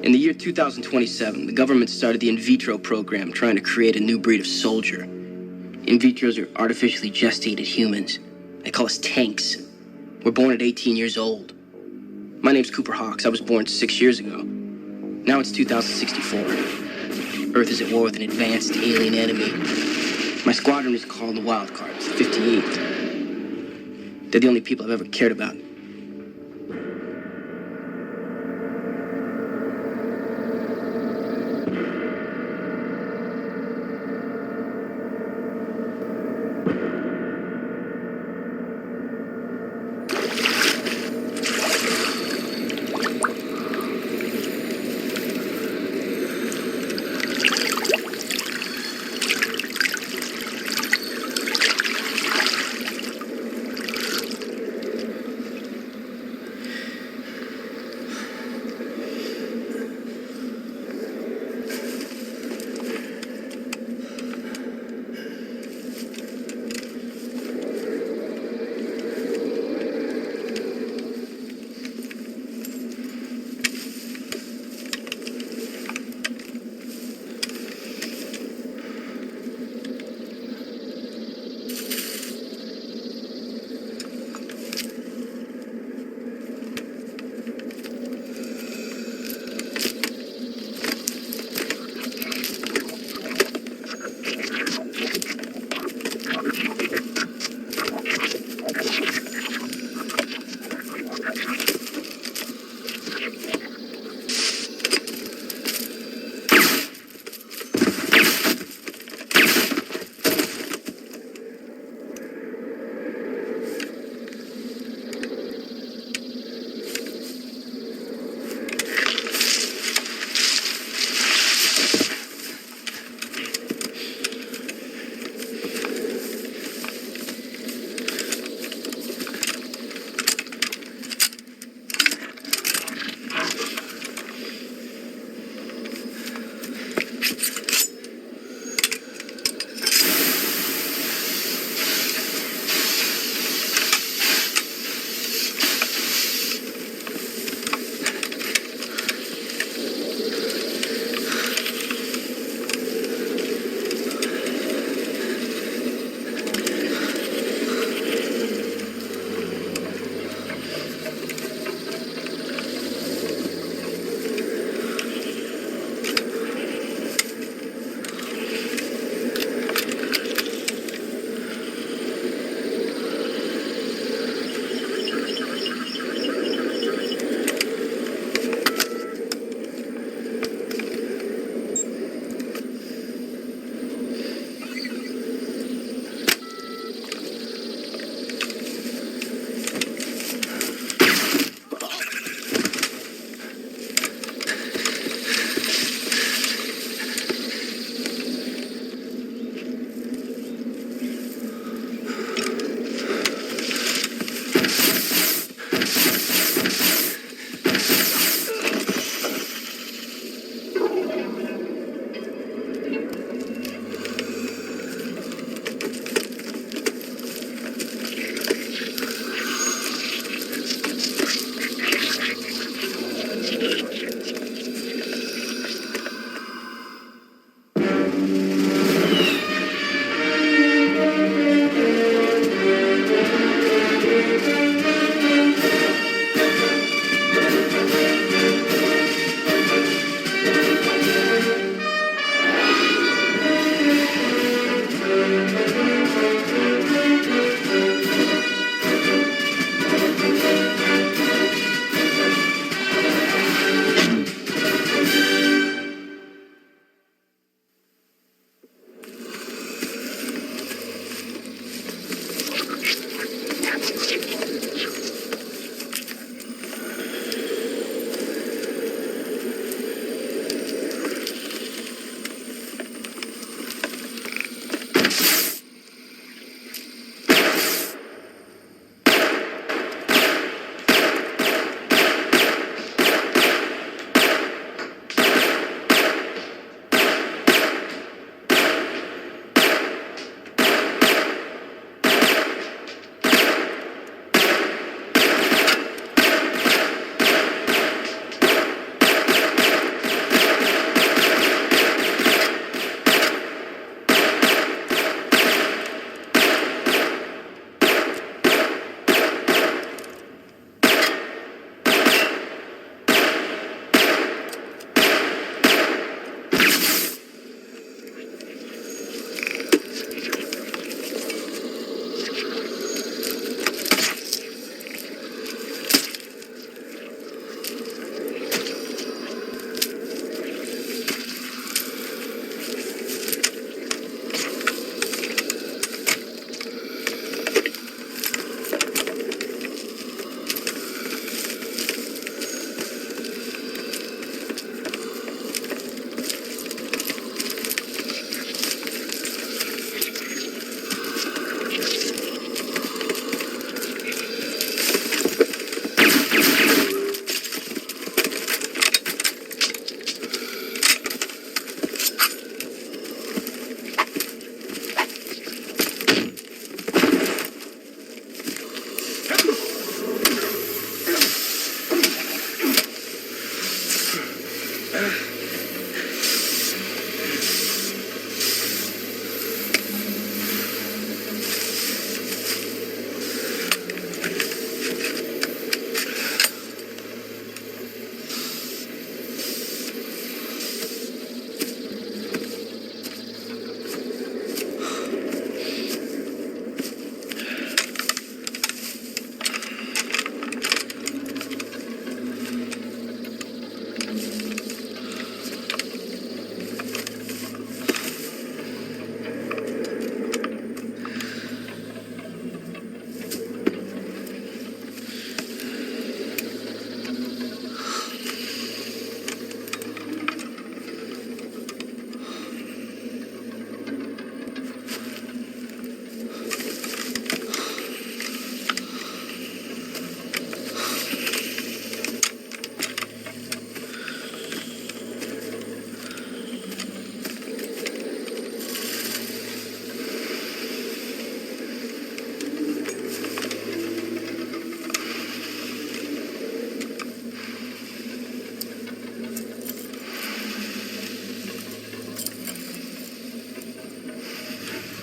In the year 2027, the government started the in vitro program trying to create a new breed of soldier. In vitros are artificially gestated humans. They call us tanks. We're born at 18 years old. My name's Cooper Hawks. I was born 6 years ago. Now it's 2064. Earth is at war with an advanced alien enemy. My squadron is called the Wild Cards, the 58th. They're the only people I've ever cared about.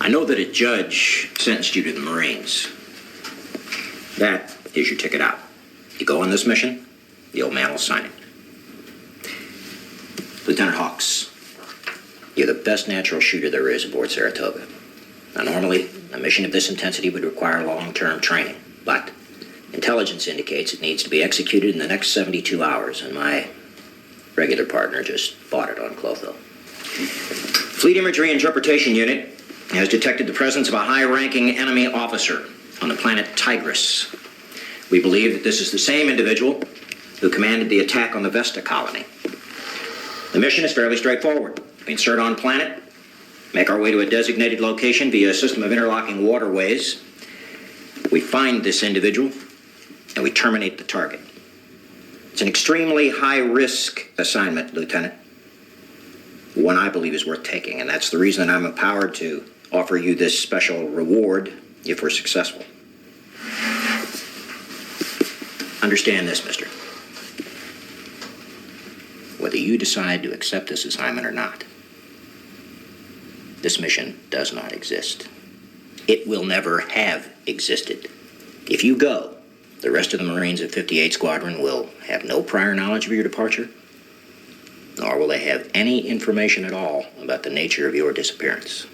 I know that a judge sentenced you to the Marines. That is your ticket out. You go on this mission, the old man will sign it. Lieutenant Hawks, you're the best natural shooter there is aboard Saratoga. Now, normally, a mission of this intensity would require long-term training, but intelligence indicates it needs to be executed in the next 72 hours, and my regular partner just bought it on Clotho. Fleet Imagery Interpretation Unit has detected the presence of a high-ranking enemy officer on the planet Tigris. We believe that this is the same individual who commanded the attack on the Vesta colony. The mission is fairly straightforward. We insert on planet, make our way to a designated location via a system of interlocking waterways. We find this individual, and we terminate the target. It's an extremely high-risk assignment, Lieutenant. One I believe is worth taking, and that's the reason that I'm empowered to offer you this special reward if we're successful. Understand this, mister. Whether you decide to accept this assignment or not, this mission does not exist. It will never have existed. If you go, the rest of the Marines of 58 Squadron will have no prior knowledge of your departure, nor will they have any information at all about the nature of your disappearance.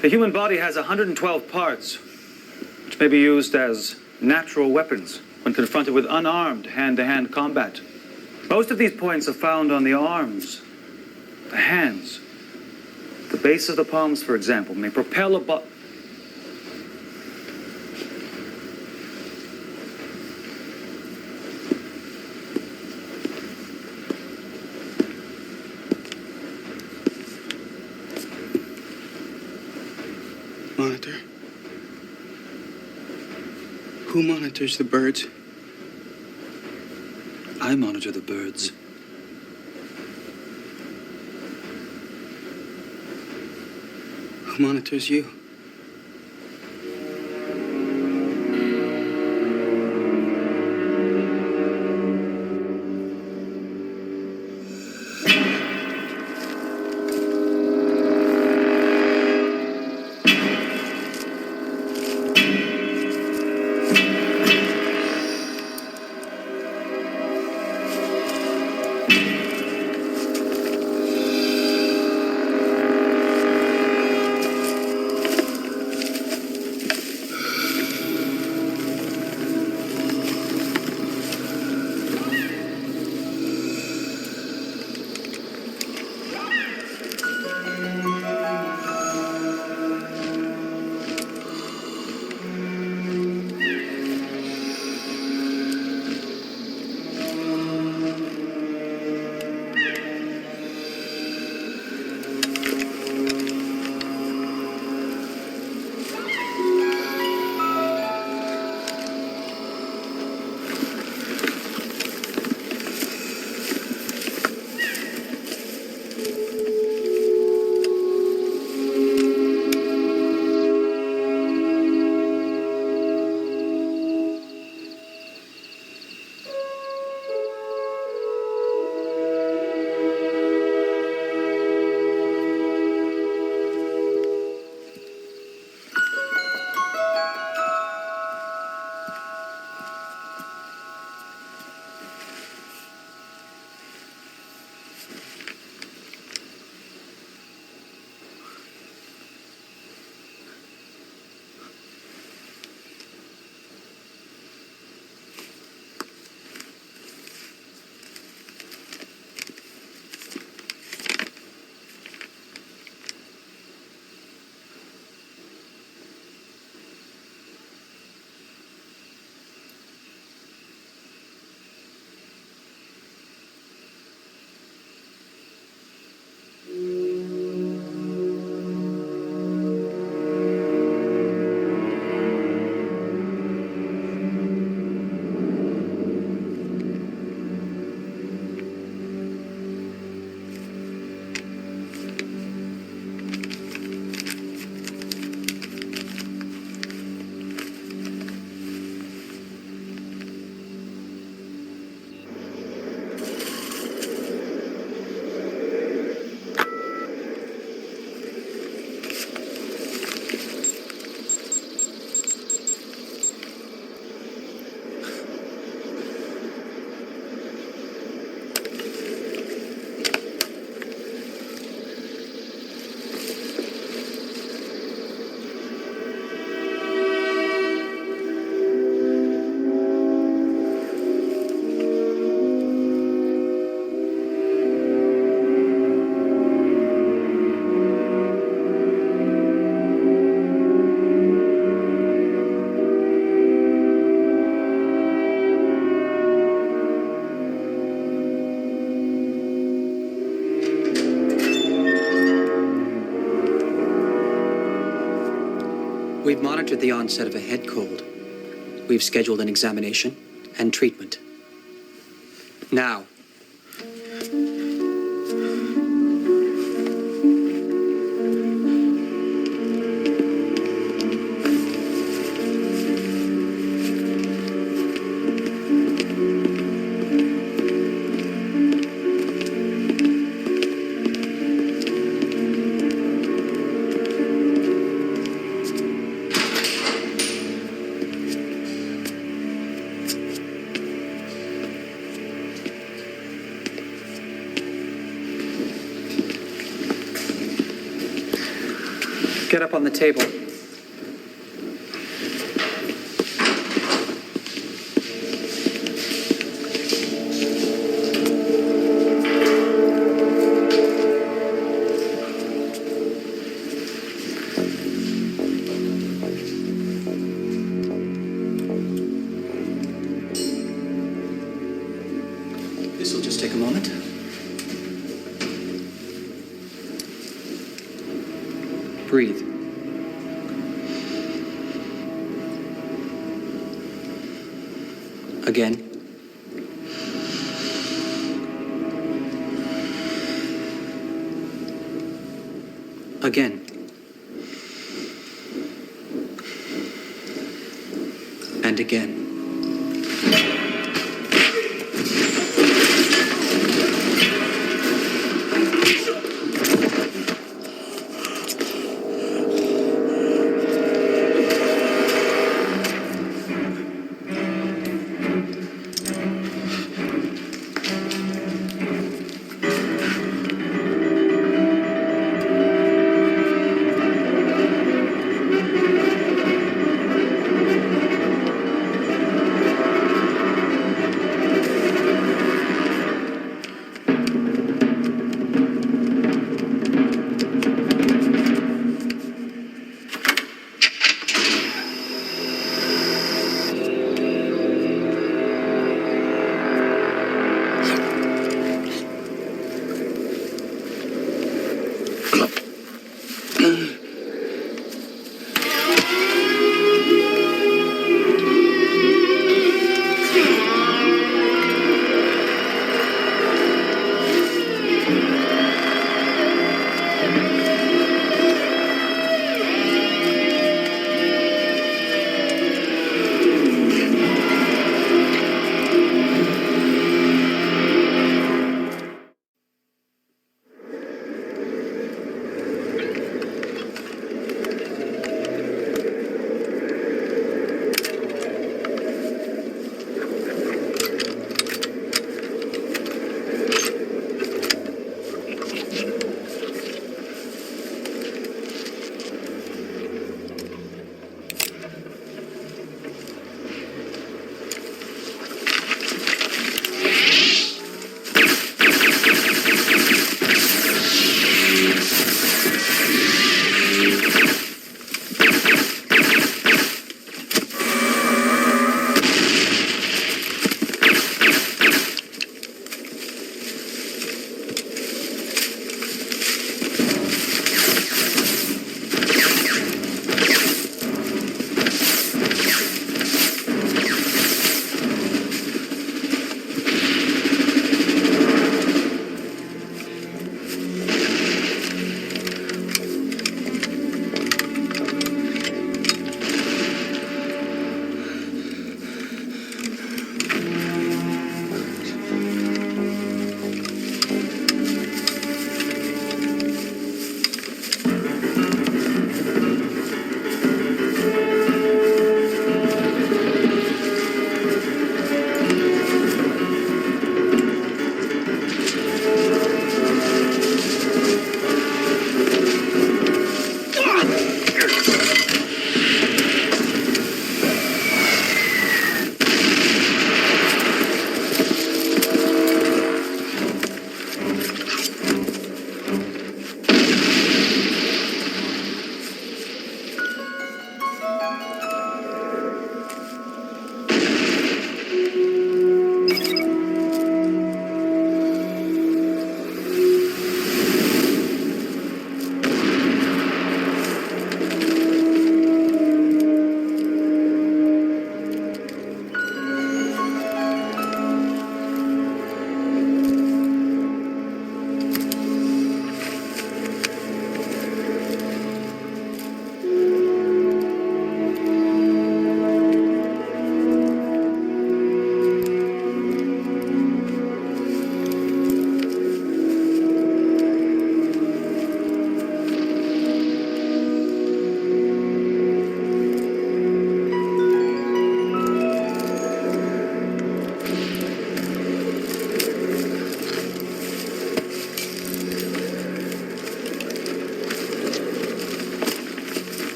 The human body has 112 parts, which may be used as natural weapons when confronted with unarmed hand-to-hand combat. Most of these points are found on the arms, the hands. The base of the palms, for example, may propel a ball. Monitor. Who monitors the birds? I monitor the birds. Who monitors you? We've monitored the onset of a head cold. We've scheduled an examination and treatment. Now, Get up on the table. This will just take a moment. Breathe. Again. Again. And again.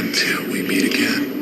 Until we meet again.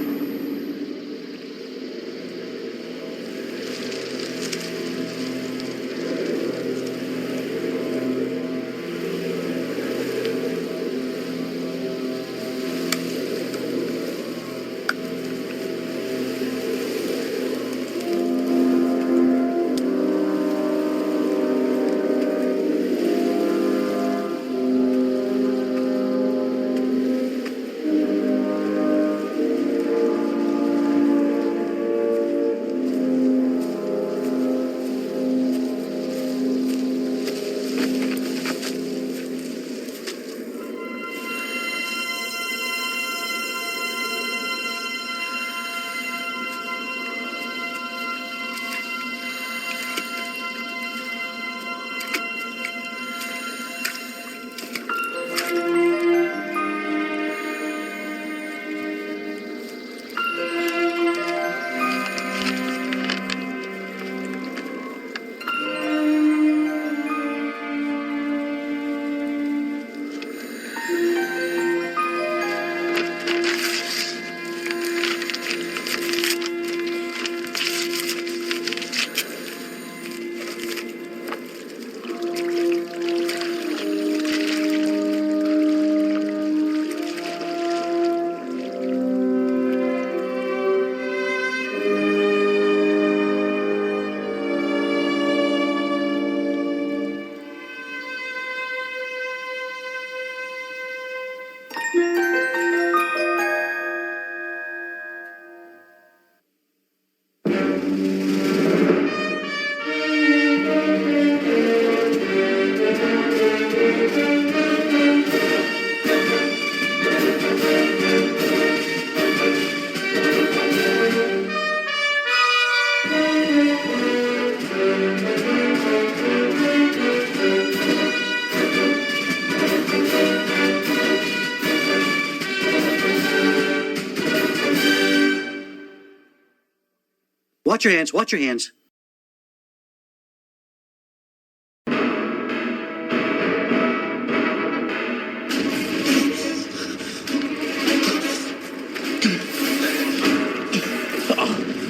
Watch your hands, watch your hands.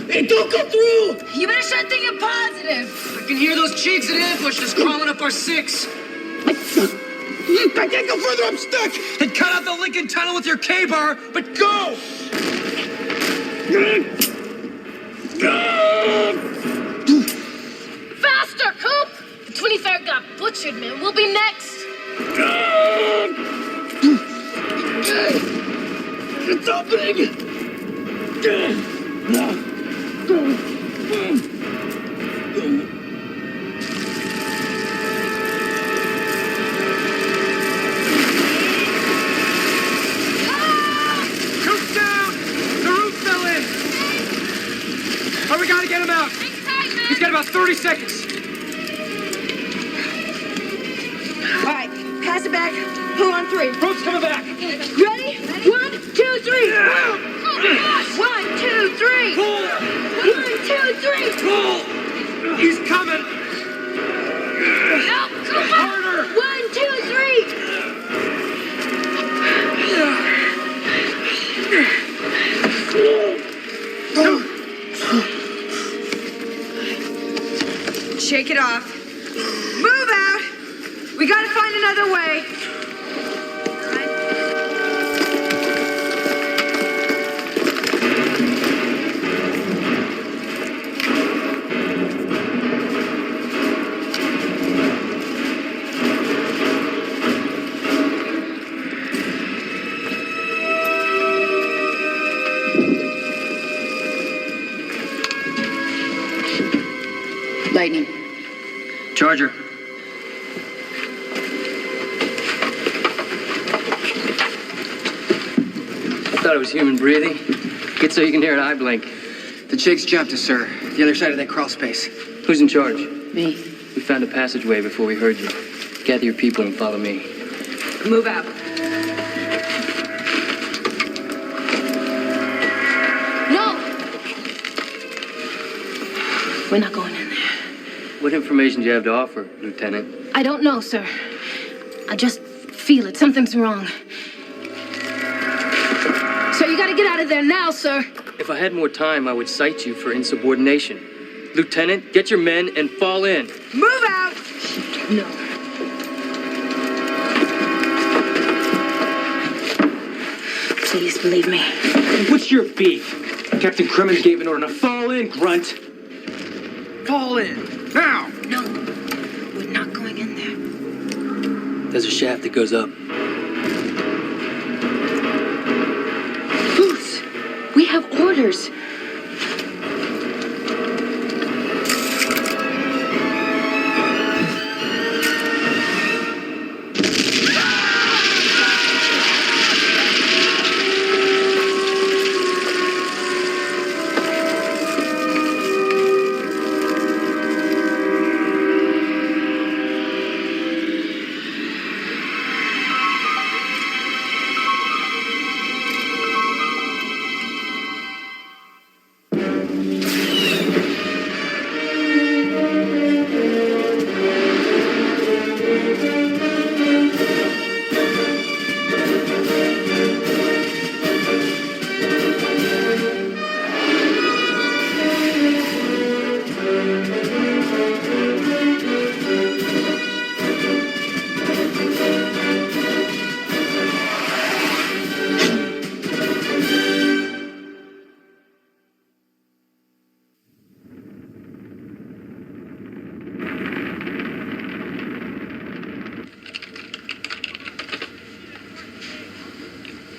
Hey, don't come through! You better start thinking positive. I can hear those cheeks in ambush just crawling up our six. I can't go further, I'm stuck! Then cut out the Lincoln Tunnel with your K-bar, but go! Faster, Coop! The 23rd got butchered, man. We'll be next. It's opening! Coop's down! The roof fell in! Oh, we gotta get him out! He's got about 30 seconds. All right, pass it back. Pull on three. Rope's coming back. Ready? 1, 2, 3. Oh, gosh. 1, 2, 3. Pull! 1, 2, 3. Pull! He's coming! Help, Cooper! Harder! 1, 2, 3. Shake it off. Move out! We gotta find another way. Lightning. Charger. Thought it was human breathing. Get so you can hear an eye blink. The chicks jumped us, sir. The other side of that crawl space. Who's in charge? Me. We found a passageway before we heard you. Gather your people and follow me. Move out. No! We're not going in there. What information do you have to offer, Lieutenant? I don't know, sir. I just feel it. Something's wrong. So Get out of there now, sir. If I had more time, I would cite you for insubordination. Lieutenant, get your men and fall in. Move out! No. Please believe me. What's your beef? Captain Crimmins gave an order. Now fall in, grunt. Fall in. Now! No. We're not going in there. There's a shaft that goes up. Boots! We have orders.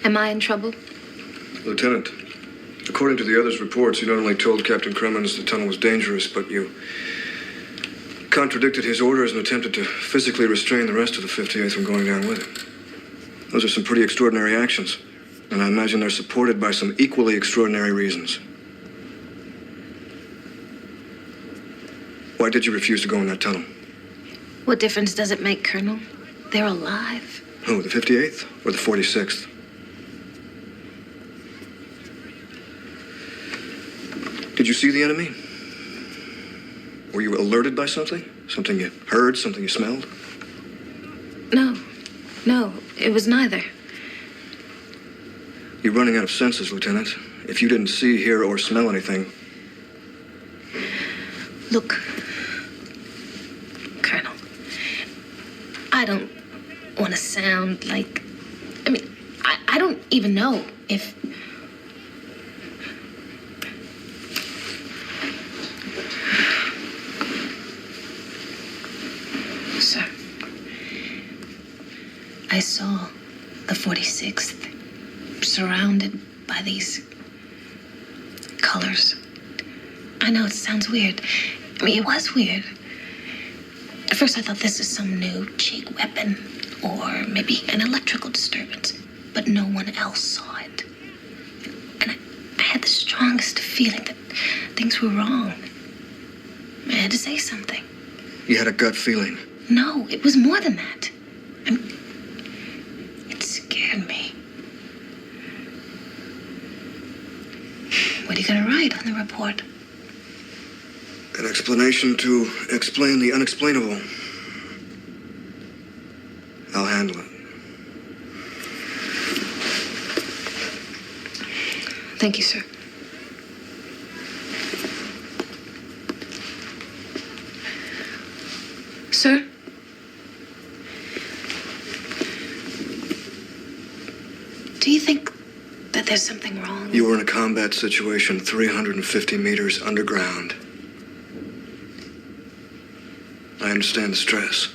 Am I in trouble? Lieutenant, according to the others' reports, you not only told Captain Crimmins the tunnel was dangerous, but you contradicted his orders and attempted to physically restrain the rest of the 58th from going down with him. Those are some pretty extraordinary actions, and I imagine they're supported by some equally extraordinary reasons. Why did you refuse to go in that tunnel? What difference does it make, Colonel? They're alive. Who, the 58th or the 46th? Did you see the enemy? Were you alerted by something? Something you heard? Something you smelled? No, it was neither. You're running out of senses, Lieutenant. If you didn't see, hear, or smell anything... Look, Colonel, I don't want to sound like... I don't even know if... Sir, I saw the 46th surrounded by these colors. I know it sounds weird. It was weird. At first I thought this was some new cheap weapon or maybe an electrical disturbance, but no one else saw it. And I had the strongest feeling that things were wrong. I had to say something. You had a gut feeling. No, it was more than that. It scared me. What are you going to write on the report? An explanation to explain the unexplainable. I'll handle it. Thank you, sir. Sir? Do you think that there's something wrong? You were in a combat situation 350 meters underground. I understand the stress.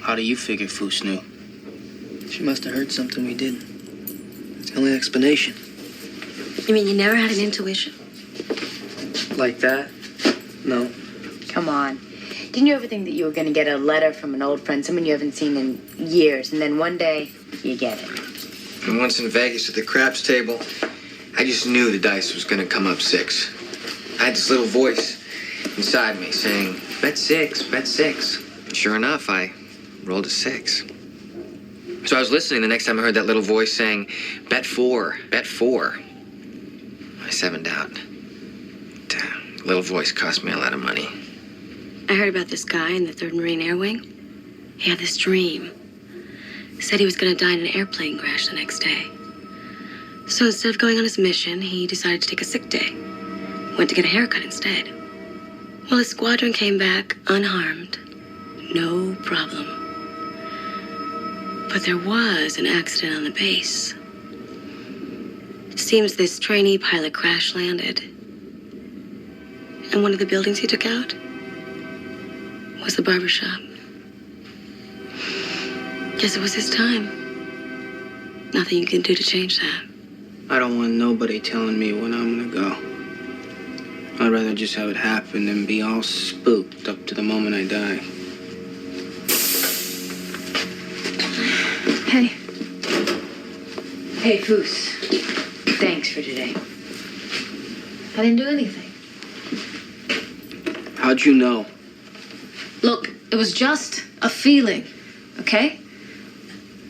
How do you figure Foose knew? She must have heard something we didn't. It's the only explanation. You mean you never had an intuition? Like that? No. Come on. Didn't you ever think that you were going to get a letter from an old friend, someone you haven't seen in years, and then one day you get it? And once in Vegas at the craps table, I just knew the dice was going to come up 6. I had this little voice inside me saying, bet 6, bet 6. And sure enough, I rolled a 6. So I was listening the next time I heard that little voice saying, bet 4, bet 4. I sevened out. Damn, little voice cost me a lot of money. I heard about this guy in the 3rd Marine Air Wing. He had this dream. Said he was going to die in an airplane crash the next day. So instead of going on his mission, he decided to take a sick day. Went to get a haircut instead. Well, his squadron came back unharmed. No problem. But there was an accident on the base. Seems this trainee pilot crash landed. And one of the buildings he took out was the barbershop. Guess it was his time. Nothing you can do to change that. I don't want nobody telling me when I'm gonna go. I'd rather just have it happen than be all spooked up to the moment I die. Hey. Hey, Foos. Thanks for today. I didn't do anything. How'd you know? Look, it was just a feeling, okay?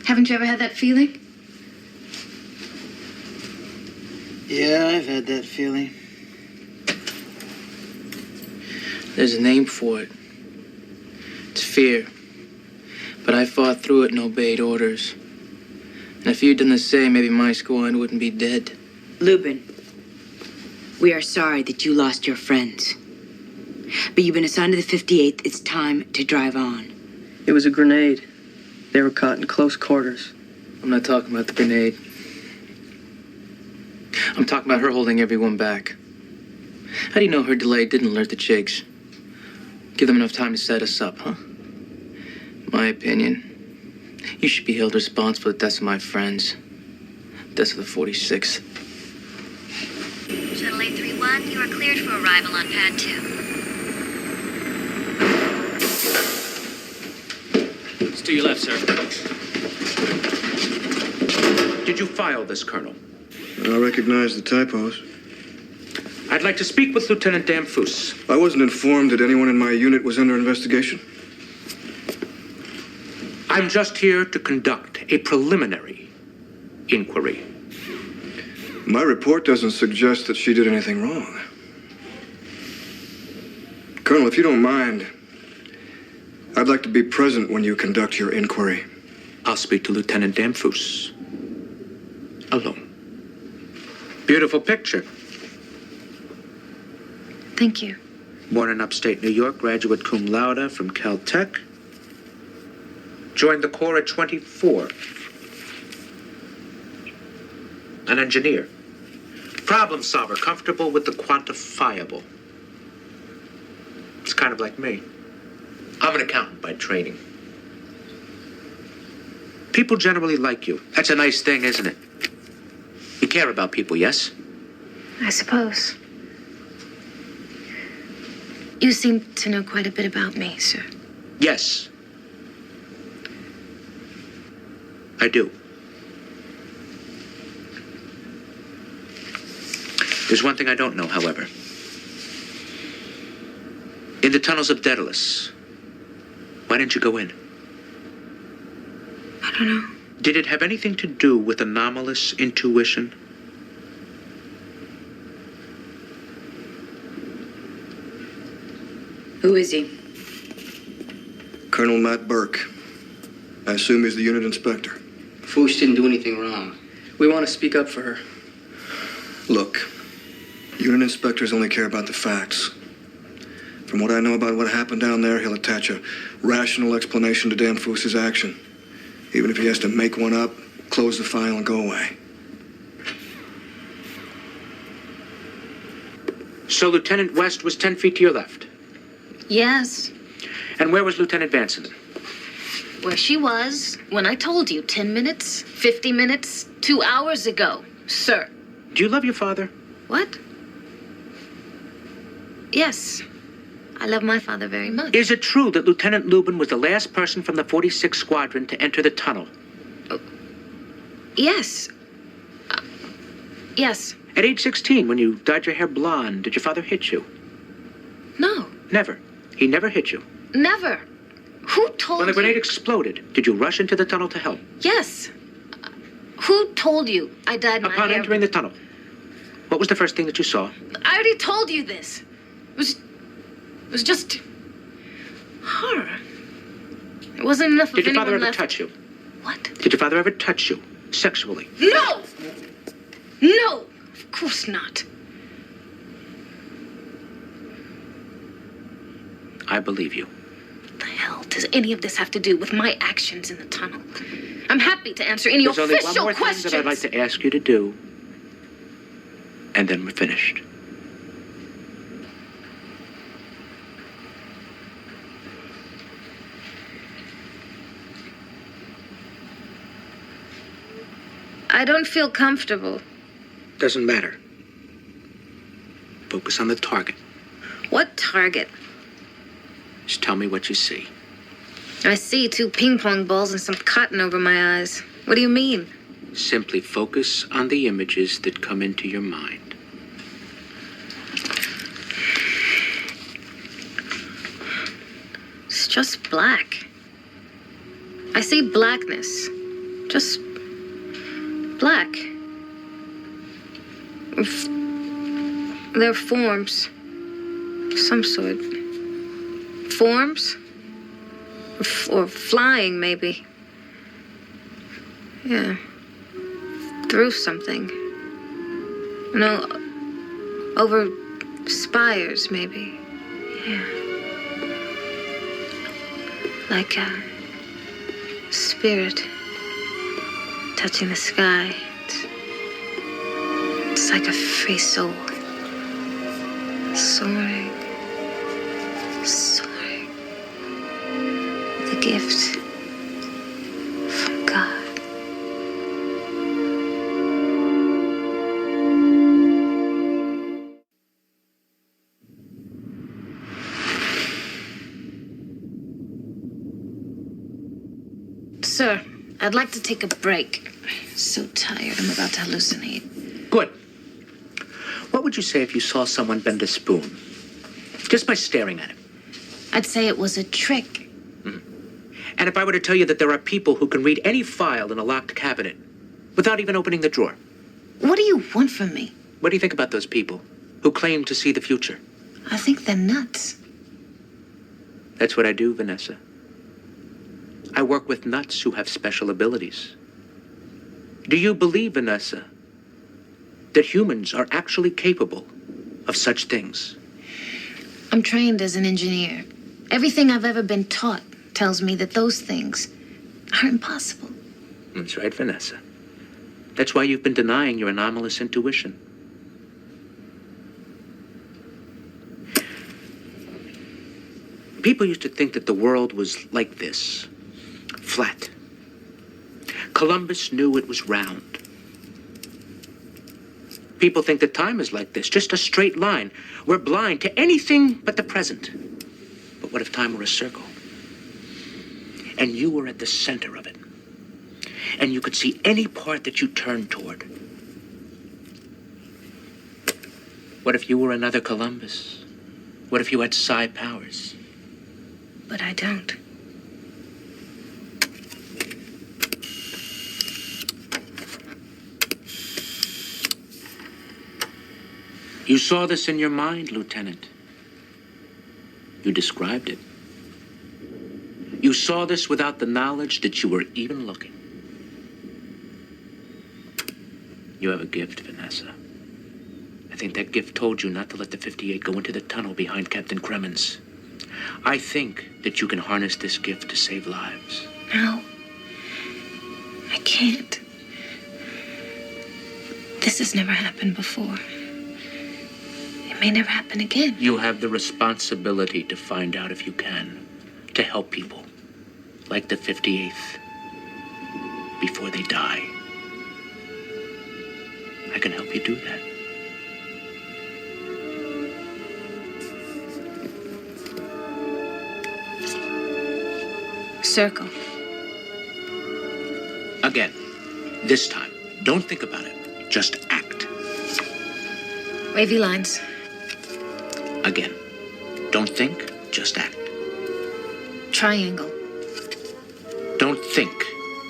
Haven't you ever had that feeling? Yeah, I've had that feeling. There's a name for it. It's fear. But I fought through it and obeyed orders. And if you'd done the same, maybe my squad wouldn't be dead. Lubin, we are sorry that you lost your friends. But you've been assigned to the 58th. It's time to drive on. It was a grenade. They were caught in close quarters. I'm not talking about the grenade. I'm talking about her holding everyone back. How do you know her delay didn't alert the Chigs? Give them enough time to set us up, huh? My opinion. You should be held responsible for the deaths of my friends. Deaths of the 46th. Shuttle 831, you are cleared for arrival on pad 2. It's to your left, sir. Did you file this, Colonel? I recognize the typos. I'd like to speak with Lieutenant Damphus. I wasn't informed that anyone in my unit was under investigation. I'm just here to conduct a preliminary inquiry. My report doesn't suggest that she did anything wrong. Colonel, if you don't mind, I'd like to be present when you conduct your inquiry. I'll speak to Lieutenant Damphus. Alone. Beautiful picture. Thank you. Born in upstate New York, graduate cum laude from Caltech. Joined the Corps at 24. An engineer. Problem solver, comfortable with the quantifiable. It's kind of like me. I'm an accountant by training. People generally like you. That's a nice thing, isn't it? You care about people, yes? I suppose. You seem to know quite a bit about me, sir. Yes. I do. There's one thing I don't know, however. In the tunnels of Daedalus, why didn't you go in? I don't know. Did it have anything to do with anomalous intuition? Who is he? Colonel Matt Burke. I assume he's the unit inspector. Foosh didn't do anything wrong. We want to speak up for her. Look, unit inspectors only care about the facts. From what I know about what happened down there, he'll attach a rational explanation to Damphus's action. Even if he has to make one up, close the file and go away. So Lieutenant West was 10 feet to your left. Yes. And where was Lieutenant Vanson? Where she was when I told you 10 minutes, 50 minutes, 2 hours ago, sir. Do you love your father? What? Yes. I love my father very much. Is it true that Lieutenant Lubin was the last person from the 46th Squadron to enter the tunnel? Yes. Yes. At age 16, when you dyed your hair blonde, did your father hit you? No. Never. He never hit you. Never. Who told When the you? grenade exploded, did you rush into the tunnel to help? Yes. Who told you I dyed my Upon hair? entering the tunnel, what was the first thing that you saw? I already told you this. It was just horror. It wasn't enough Did of your father anyone ever left. touch you? What? Did your father ever touch you sexually? No! No! Of course not. I believe you. What the hell does any of this have to do with my actions in the tunnel? I'm happy to answer any There's only one official more questions. thing that I'd like to ask you to do, and then we're finished. I don't feel comfortable. Doesn't matter. Focus on the target. What target? Just tell me what you see. I see 2 ping pong balls and some cotton over my eyes. What do you mean? Simply focus on the images that come into your mind. It's just black. I see blackness. Just black. They're forms of some sort. Forms? Or flying, maybe. Yeah. Through something. No, over spires, maybe. Yeah. Like a spirit touching the sky. It's like a free soul. Soaring. Soaring. The gift from God. Sir, I'd like to take a break. So tired, I'm about to hallucinate. Good. What would you say if you saw someone bend a spoon? Just by staring at it. I'd say it was a trick. And if I were to tell you that there are people who can read any file in a locked cabinet without even opening the drawer? What do you want from me? What do you think about those people who claim to see the future? I think they're nuts. That's what I do, Vanessa. I work with nuts who have special abilities. Do you believe, Vanessa, that humans are actually capable of such things? I'm trained as an engineer. Everything I've ever been taught tells me that those things are impossible. That's right, Vanessa. That's why you've been denying your anomalous intuition. People used to think that the world was like this, flat. Columbus knew it was round. People think that time is like this, just a straight line. We're blind to anything but the present. But what if time were a circle? And you were at the center of it. And you could see any part that you turned toward. What if you were another Columbus? What if you had psi powers? But I don't. You saw this in your mind, Lieutenant. You described it. You saw this without the knowledge that you were even looking. You have a gift, Vanessa. I think that gift told you not to let the 58 go into the tunnel behind Captain Kremens. I think that you can harness this gift to save lives. No. I can't. This has never happened before. It may never happen again. You have the responsibility to find out if you can, to help people, like the 58th, before they die. I can help you do that. Circle. Again, this time, don't think about it. Just act. Wavy lines. Again, don't think, just act. Triangle. think.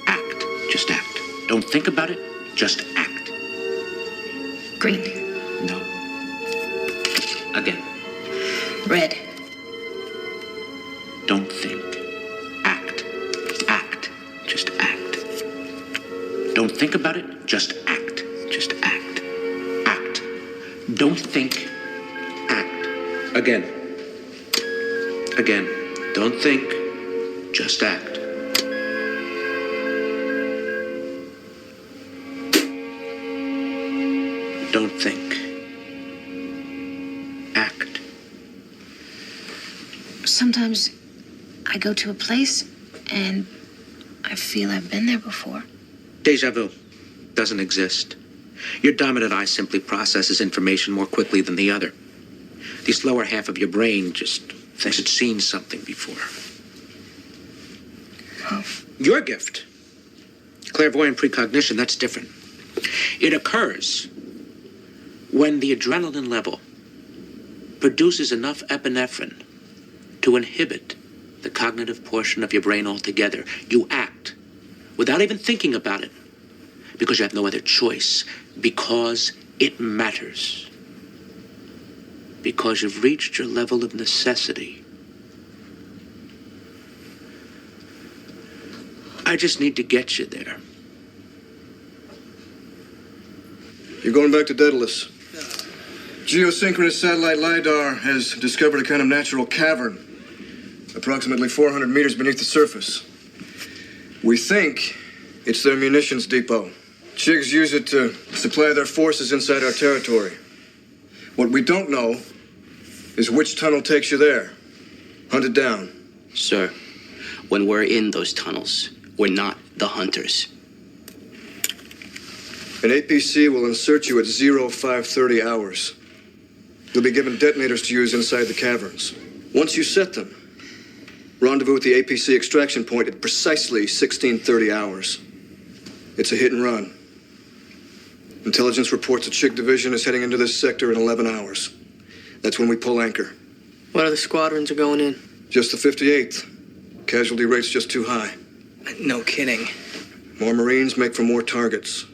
Act. Just act. Don't think about it. Just act. Green. No. Again. Red. Don't think. Act. Act. Just act. Don't think about it. Just act. Just act. Act. Don't think. Act. Again. Again. Don't think. Just act. Don't think. Act. Sometimes I go to a place and I feel I've been there before. Deja vu doesn't exist. Your dominant eye simply processes information more quickly than the other. The slower half of your brain just thinks it's seen something before. Oh. Your gift, clairvoyant precognition, that's different. It occurs when the adrenaline level produces enough epinephrine to inhibit the cognitive portion of your brain altogether. You act without even thinking about it because you have no other choice, because it matters, because you've reached your level of necessity. I just need to get you there. You're going back to Daedalus. Geosynchronous satellite LiDAR has discovered a kind of natural cavern, approximately 400 meters beneath the surface. We think it's their munitions depot. Chigs use it to supply their forces inside our territory. What we don't know is which tunnel takes you there. Hunt it down. Sir, when we're in those tunnels, we're not the hunters. An APC will insert you at 0530 hours. You'll be given detonators to use inside the caverns. Once you set them, rendezvous at the APC extraction point at precisely 1630 hours. It's a hit and run. Intelligence reports the Chig division is heading into this sector in 11 hours. That's when we pull anchor. What other squadrons are going in? Just the 58th. Casualty rate's just too high. No kidding. More Marines make for more targets.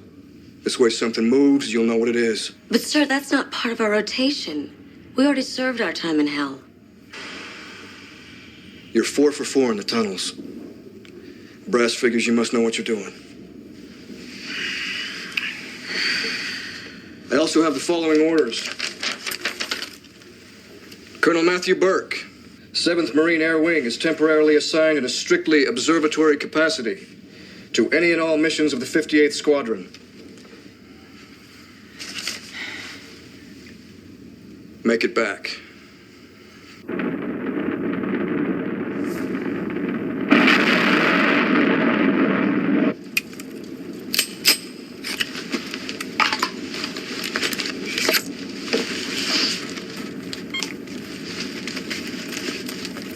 This way something moves, you'll know what it is. But, sir, that's not part of our rotation. We already served our time in hell. You're 4 for 4 in the tunnels. Brass figures you must know what you're doing. I also have the following orders. Colonel Matthew Burke, 7th Marine Air Wing, is temporarily assigned in a strictly observatory capacity to any and all missions of the 58th Squadron. Make it back.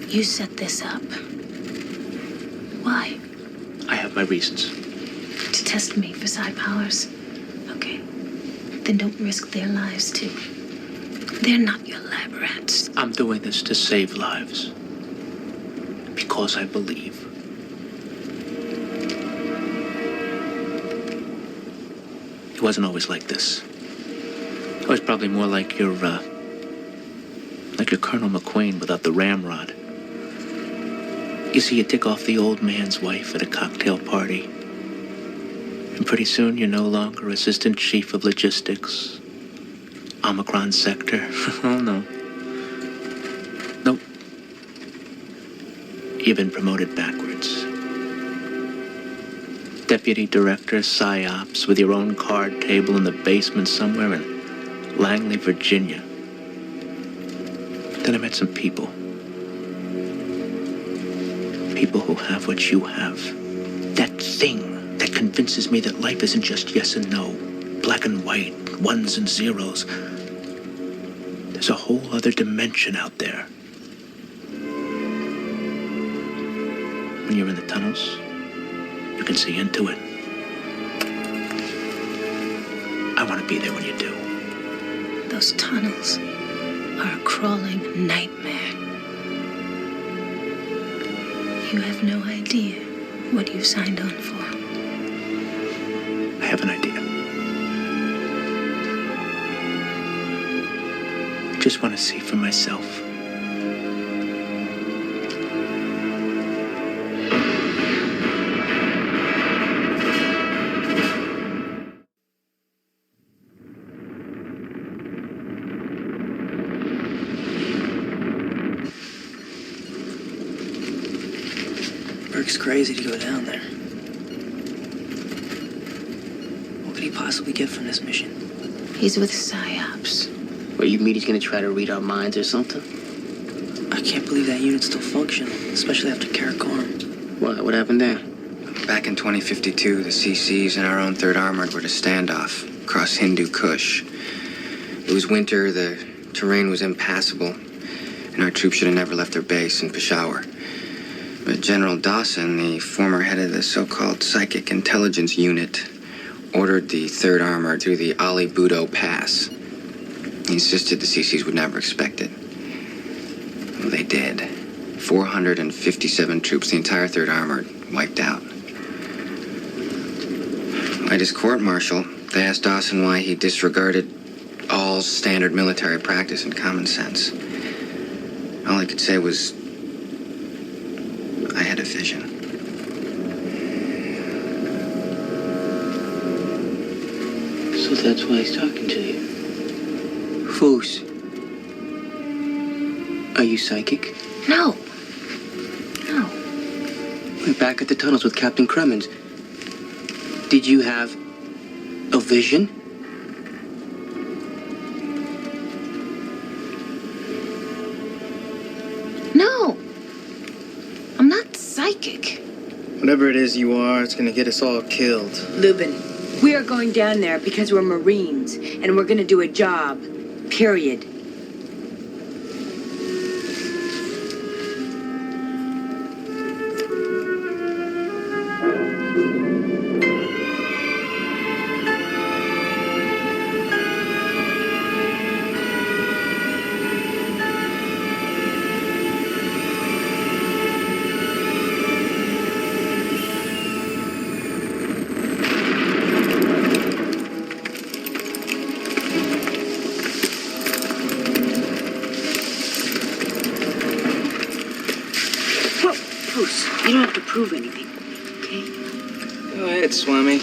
You set this up. Why? I have my reasons. To test me for psi powers. Okay. Then don't risk their lives, too. They're not your lab rats. I'm doing this to save lives. Because I believe. It wasn't always like this. It was probably more like your Colonel McQueen without the ramrod. You see, you tick off the old man's wife at a cocktail party. And pretty soon you're no longer Assistant Chief of Logistics. Omicron Sector. Oh, no. Nope. You've been promoted backwards. Deputy Director, PsyOps, with your own card table in the basement somewhere in Langley, Virginia. Then I met some people. People who have what you have. That thing that convinces me that life isn't just yes and no, black and white, ones and zeros. There's a whole other dimension out there. When you're in the tunnels, you can see into it. I want to be there when you do. Those tunnels are a crawling nightmare. You have no idea what you you've signed on for? I have an idea. Just want to see for myself. Burke's crazy to go down there. What could he possibly get from this mission? He's with PsyOps. Where you mean he's gonna try to read our minds or something? I can't believe that unit's still functioning, especially after Karakoram. What happened there? Back in 2052, the CCs and our own 3rd Armored were to standoff across Hindu Kush. It was winter, the terrain was impassable, and our troops should have never left their base in Peshawar. But General Dawson, the former head of the so-called Psychic Intelligence Unit, ordered the 3rd Armored through the Ali Budo Pass. He insisted the CCs would never expect it. Well, they did. 457 troops, the entire 3rd Armored, wiped out. At his court-martial, they asked Dawson why he disregarded all standard military practice and common sense. All he could say was, I had a vision. So that's why he's talking to you. Foos. Are you psychic? No. No. We're back at the tunnels with Captain Cremens. Did you have a vision? No. I'm not psychic. Whatever it is you are, it's gonna get us all killed. Lubin, we are going down there because we're Marines, and we're gonna do a job. Period. You don't have to prove anything, okay? Go ahead, Swami.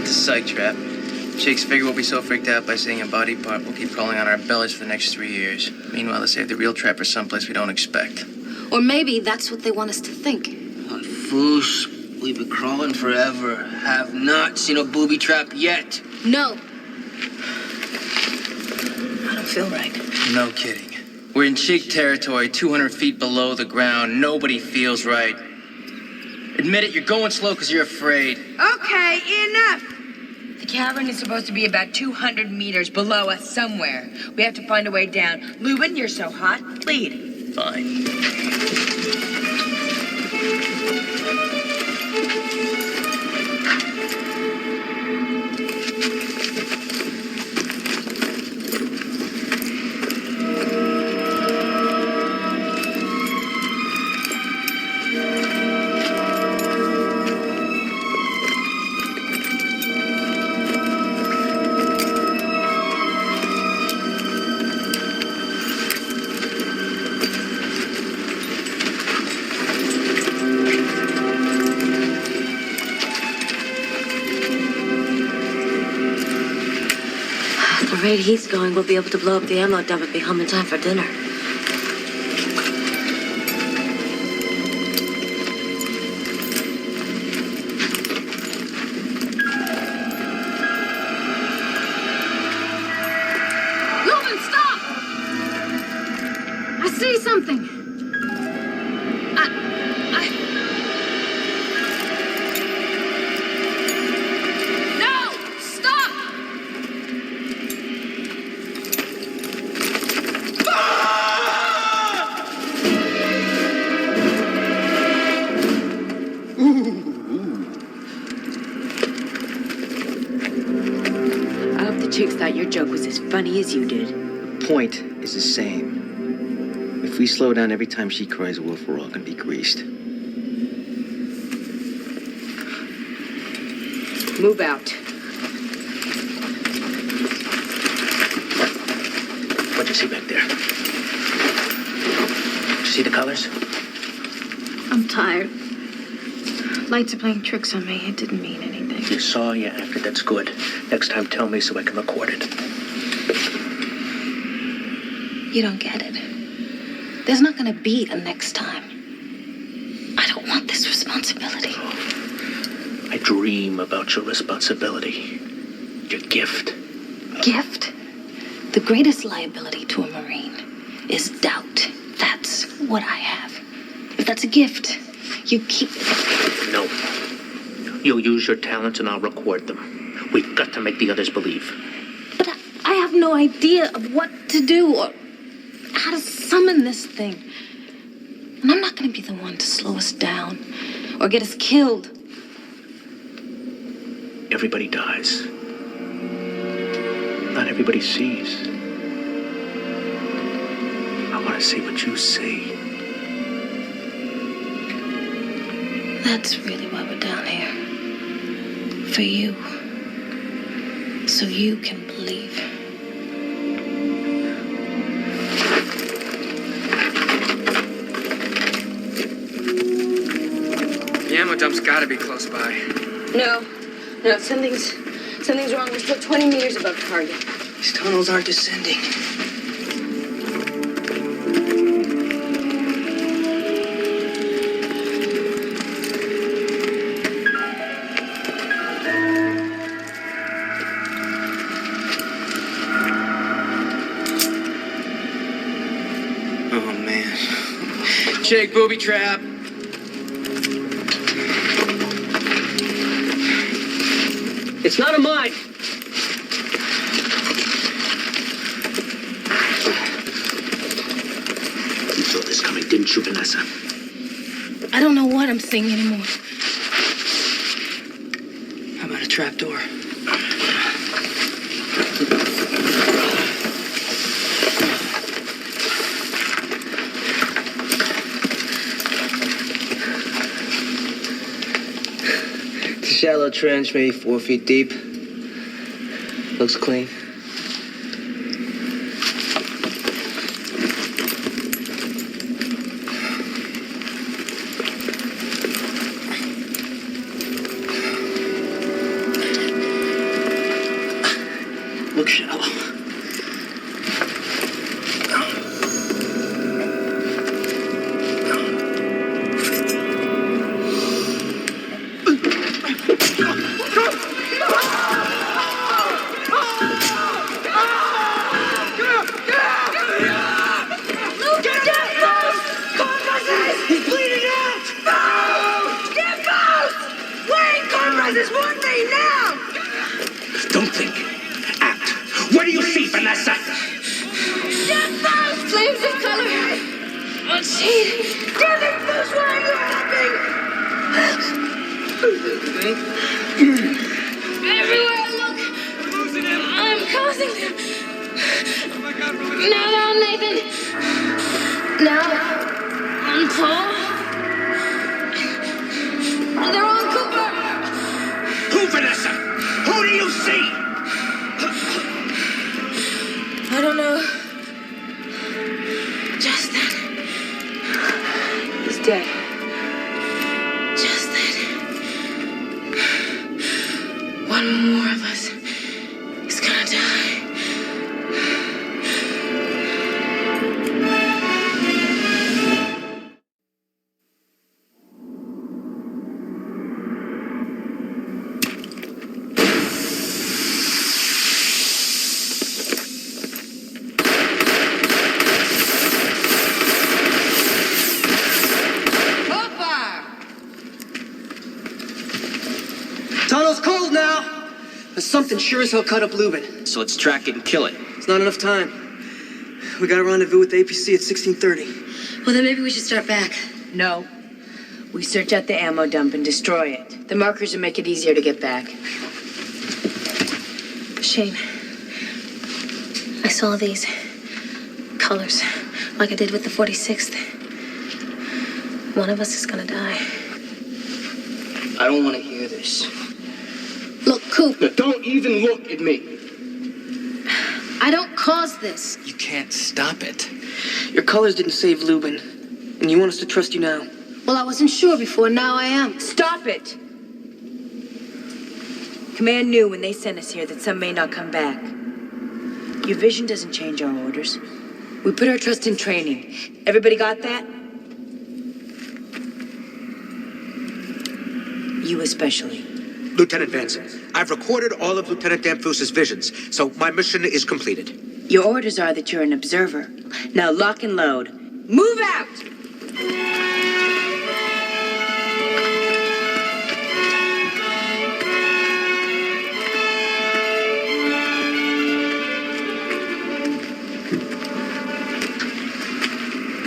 Psych trap. Chicks figure we'll be so freaked out by seeing a body part, we'll keep crawling on our bellies for the next 3 years. Meanwhile, they save the real trapper someplace we don't expect. Or maybe that's what they want us to think. Foos, we've been crawling forever. Have not seen a booby trap yet. No. I don't feel right. No kidding. We're in Chig territory, 200 feet below the ground. Nobody feels right. Admit it, you're going slow because you're afraid. Okay, enough. The cavern is supposed to be about 200 meters below us somewhere. We have to find a way down. Lubin, you're so hot. Lead. Fine. rate he's going, we'll be able to blow up the ammo dump and be home in time for dinner. Lumen, stop! I see something. No! Stop! I hope the chicks thought your joke was as funny as you did. Point is the same. If we slow down every time she cries wolf, we're all gonna be greased. Move out. What'd you see back there? Did you see the colors? I'm tired. Lights are playing tricks on me. It didn't mean anything. You saw, you acted. That's good. Next time, tell me so I can record it. You don't get it. There's not gonna be a next time. I don't want this responsibility. I dream about your responsibility. Your gift. Gift? The greatest liability to a Marine is doubt. That's what I have. If that's a gift, you keep it. No. You'll use your talents and I'll record them. We've got to make the others believe. But I have no idea of what to do or how to summon this thing. And I'm not going to be the one to slow us down or get us killed. Everybody dies. Not everybody sees. I want to see what you see. That's really why we're down here. For you. So you can believe. The ammo dump's gotta be close by. No, something's wrong. We're still 20 meters above target. These tunnels aren't descending. Oh, man. Jake, booby trap. It's not a mine. You saw this coming, didn't you, Vanessa? I don't know what I'm seeing anymore. How about a trapdoor? It's a shallow trench, maybe 4 feet deep. Looks clean. Looks shallow. Don't think. Act. What do you see, Vanessa? Flames of color! Oh, gee! Damn it, Bruce, why are you helping? Everywhere I look, I'm causing them. Now they're on Nathan. Now on Paul. They're on Cooper. Who, Vanessa? Who do you see? I don't know. Just that. He's dead. Just that. One more of us is gonna die. tunnel's cold now. But something sure as hell cut up Lubin. So let's track it and kill it. It's not enough time. We got a rendezvous with the APC at 16:30. Well, then maybe we should start back. No. We search out the ammo dump and destroy it. The markers will make it easier to get back. Shane, I saw these colors, like I did with the 46th. One of us is gonna die. I don't want to hear this. Look, Coop, Now, don't even look at me. I don't cause this. You can't stop it. Your colors didn't save Lubin. And you want us to trust you now. Well, I wasn't sure before, now I am. Stop it! Command knew when they sent us here that some may not come back. Your vision doesn't change our orders. We put our trust in training. Everybody got that? You especially. Lieutenant Vanson, I've recorded all of Lieutenant Danfus's visions, so my mission is completed. Your orders are that you're an observer. Now lock and load. Move out!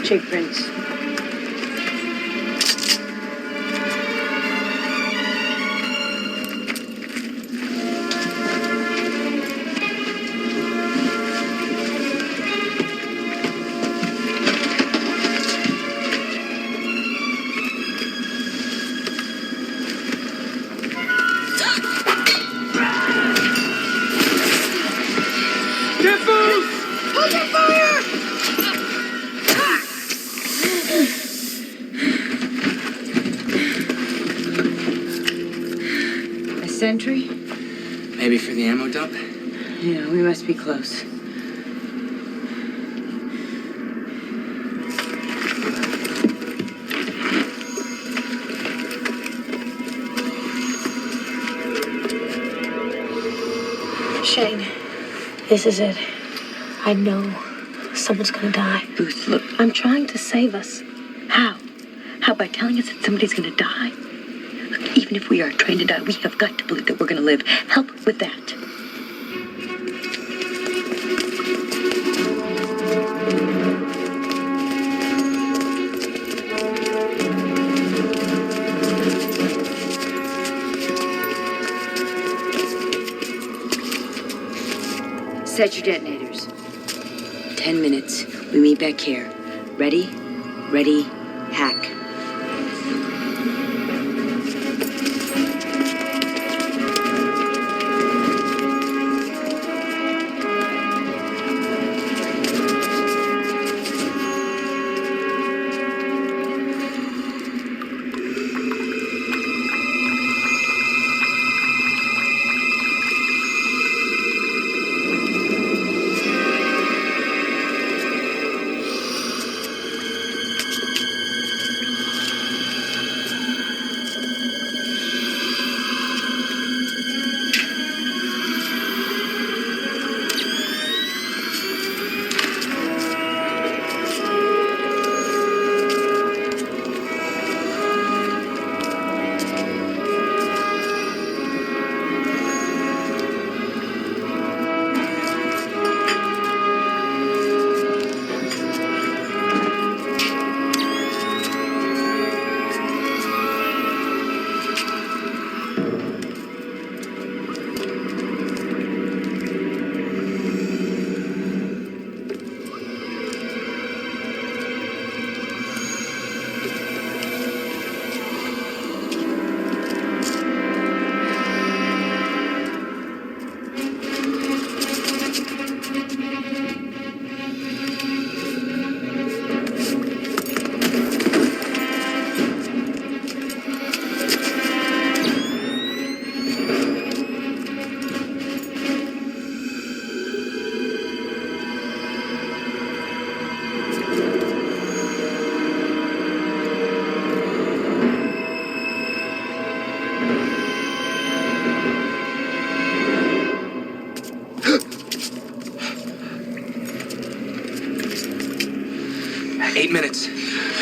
Check prints. Hold your fire! A sentry? Maybe for the ammo dump? Yeah, we must be close. Shane, this is it. I know someone's gonna die. Booth, look. I'm trying to save us. How? How? By telling us that somebody's gonna die? Look, even if we are trained to die, we have got to believe that we're gonna live. Help with that. Set your detonators. 10 minutes. We meet back here. Ready? Ready? Hack.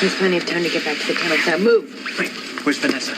There's plenty of time to get back to the tunnel. Now move. Wait, where's Vanessa?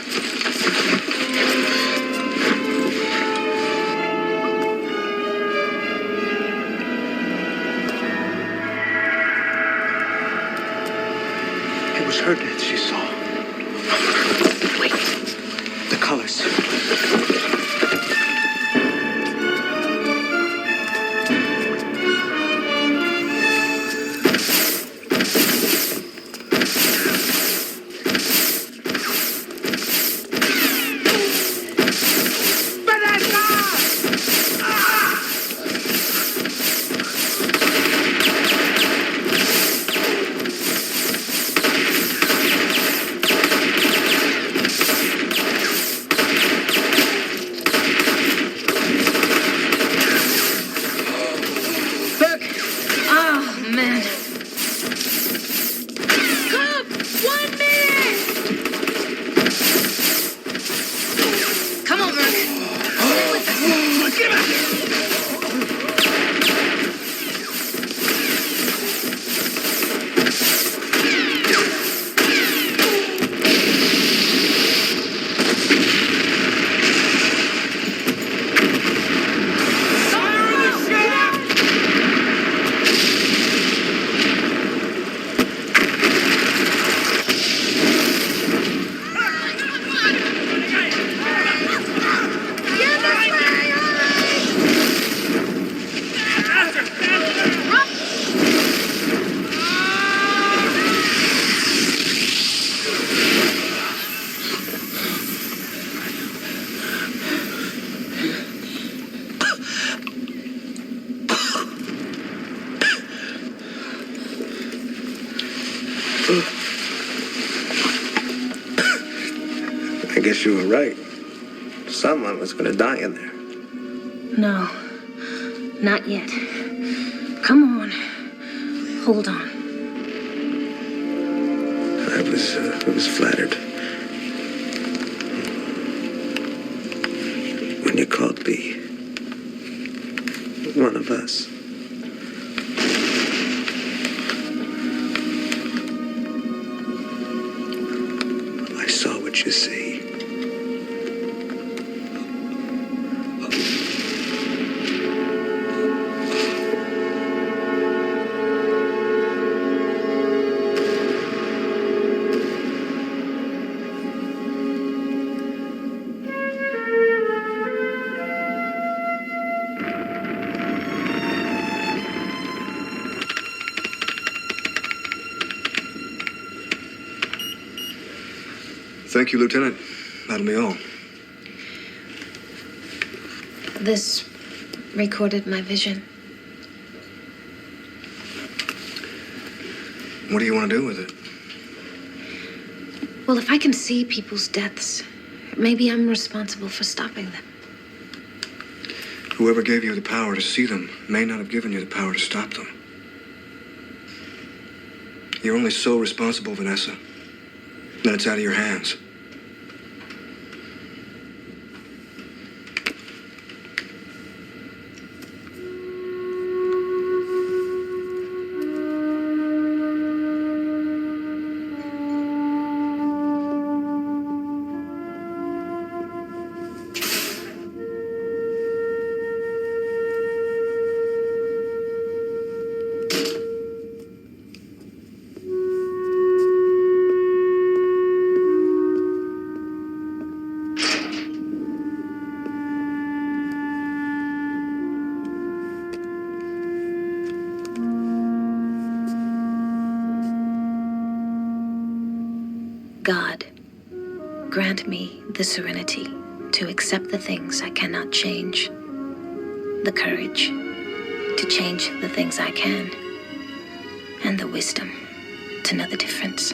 I guess you were right. Someone was gonna die in there. No, not yet. Come on. Hold on. I was flattered. When you called me one of us. I saw what you see. Thank you, Lieutenant. That'll be all. This recorded my vision. What do you want to do with it? Well, if I can see people's deaths, maybe I'm responsible for stopping them. Whoever gave you the power to see them may not have given you the power to stop them. You're only so responsible, Vanessa. Then it's out of your hands. God, grant me the serenity to accept the things I cannot change, the courage to change the things I can, and the wisdom to know the difference.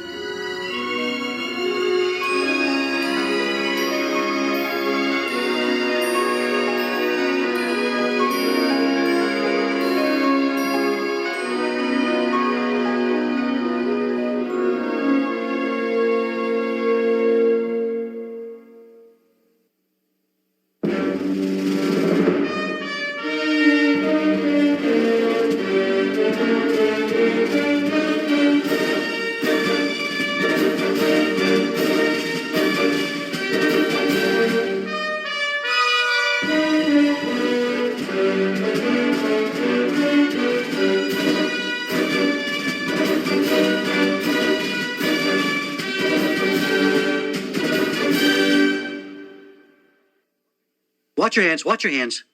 Watch your hands, watch your hands.